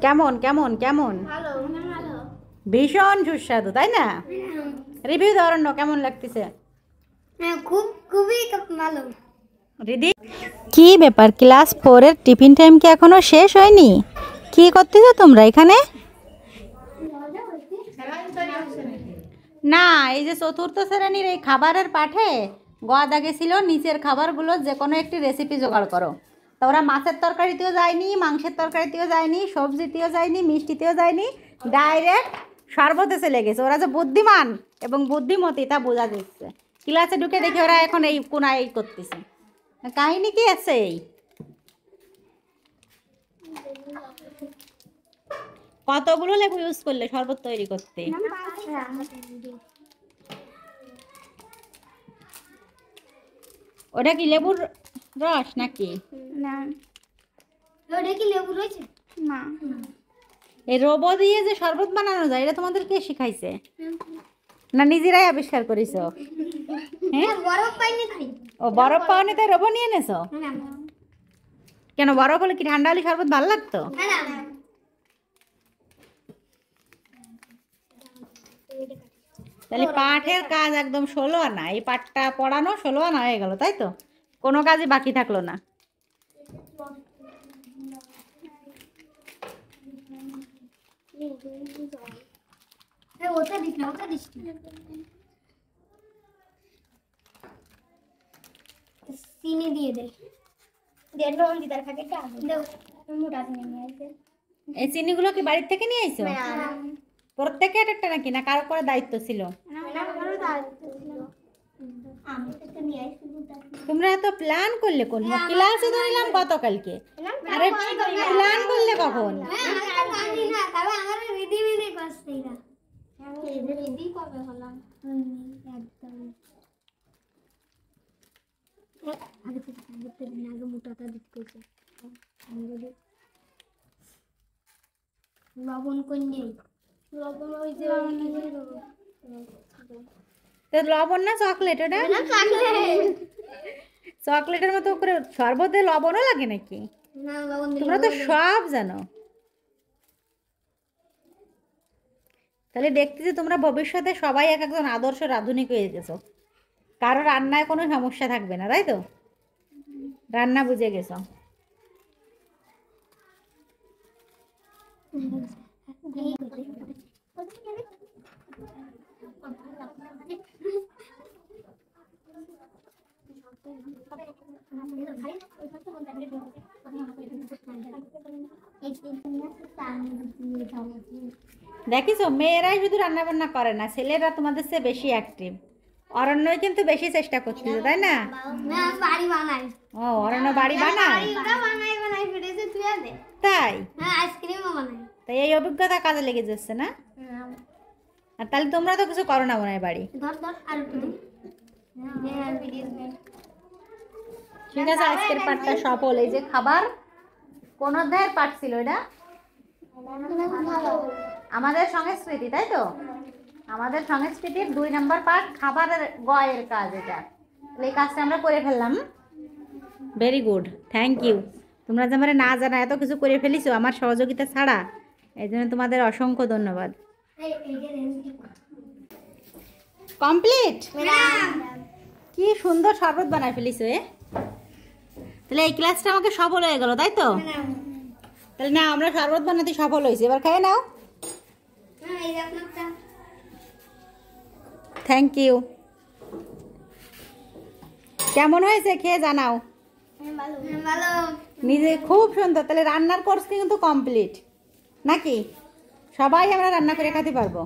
কেমন কেমন কেমন? ভীষণ সুস্বাদু, তাই না? রিভিউ দাও অরণ্য, কেমন লাগতেছে? খুবই ভালো। রিদি, কি ব্যাপার, ক্লাস 4 এর টিফিন টাইম কি এখনো শেষ হয়নি? কি করতেছো তোমরা এখানে? না, এই যে চতুর্থ শ্রেণীর এই খাবারের পাঠে গদ আগে ছিল নিচের খাবারগুলো যে কোনো একটি রেসিপি জোগাড় করো। তো ওরা মাছের তরকারিতেও যায়নি, মাংসের তরকারিতেও যায়নি, সবজিতেও যায়নি, মিষ্টিতেও যায়নি, ডাইরেক্ট শরবতে চলে গেছে। ওরা যে বুদ্ধিমান এবং বুদ্ধিমতী তা বোঝা যাচ্ছে। ক্লাসে ঢুকে দেখে ওরা এখন এই কোনায় এই করতেছে। কাহিনী কি আছে? এই কতগুলো লেবু ইউজ করলে শরবত তৈরি করতে? ওটা কি লেবুর রস নাকি? না, ওটা কি লেবু রয়েছে? না, এই রোবো দিয়ে যে শরবত বানানো যায় এটা তোমাদের কে শিখাইছে? না নিজেরাই আবিষ্কার করেছো? হ্যাঁ, বরফ পাইনি তাই। ও বরফ পাওনি তাই রোবো নিয়ে এনেছো? কেন, বরফ হলে কি ঠান্ডা হলে শরবত ভালো লাগতো? তাহলে পাঠের কাজ একদম 16 আনা। এই পাঠটা পড়ানো 16 আনা হয়ে গেল, তাই তো? কোনো কাজই বাকি থাকলো না। ওটা দিস না, ওটা দিস না। চিনি দিয়ে দে। দেড় রং দিতার খাকে টা দাও। মোটা চিনি নিয়ে আসে। এই চিনিগুলো কি বাড়ি থেকে নিয়ে আইছো? প্রত্যেকে একটা নাকি, না কারো করে দায়িত্ব ছিল? তোমরা এত প্ল্যান করলে কোন? ক্লাসে ধরলাম গতকালকে, আরে প্ল্যান করলে কখন? লবণ কন্যা লবণ ওই যে লবণ না চকলেট? ওটা চকলেটের মতো করে শরবতে লবণও লাগে নাকি? তোমরা তো সব জানো। তাহলে দেখতেছি তোমরা ভবিষ্যতে সবাই এক একজন আদর্শ রাঁধুনি হয়ে গেছো। কারো রান্নায় কোনো সমস্যা থাকবে না, তাই তো? রান্না বুঝে গেছো। দেখিছো, মেয়েরাই শুধু রান্না বান্না করে না, ছেলেরা তোমাদের চেয়ে বেশি অ্যাক্টিভ। অরণ্যই কিন্তু বেশি চেষ্টা করতেছে, তাই না? বাড়ি বানাই। ও, অরণ্য বাড়ি বানায়? তাই? আইসক্রিমও বানাই। তাই এই অভিজ্ঞতা কাজে লেগে যাচ্ছে না? আর তাহলে তোমরা তো কিছু করো না মনে হয় বাড়ি। ঠিক আছে, আজকের পাঠটা সফল। এই যে খাবার কোন অধ্যায়ের পাঠ ছিল এটা? আমাদের সংস্কৃতি, তাই তো? আমাদের সংস্কৃতির 2 নম্বর পাঠ, খাবারের গয়ের কাজ। এটা এই কাজটা আমরা করে ফেললাম। Very good, thank you. তোমরা যে আমার না জানা এত কিছু করে ফেলিছো আমার সহযোগিতা ছাড়া, এই জন্য তোমাদের অসংখ্য ধন্যবাদ। কমপ্লিট? কি সুন্দর শরবত বানায় ফেলিছো। তাহলে এই ক্লাসটা আমাকে সফল হয়ে গেল, তাই তো? তাহলে না, আমরা শরবত বানাতে সফল হয়েছি। এবার খেয়ে নাও। Thank you. কেমন হয়েছে খেয়ে জানাও। নিজে খুব সুন্দর। তাহলে রান্নার কোর্স কিন্তু কমপ্লিট নাকি? সবাই আমরা রান্না করে খেতে পারবো।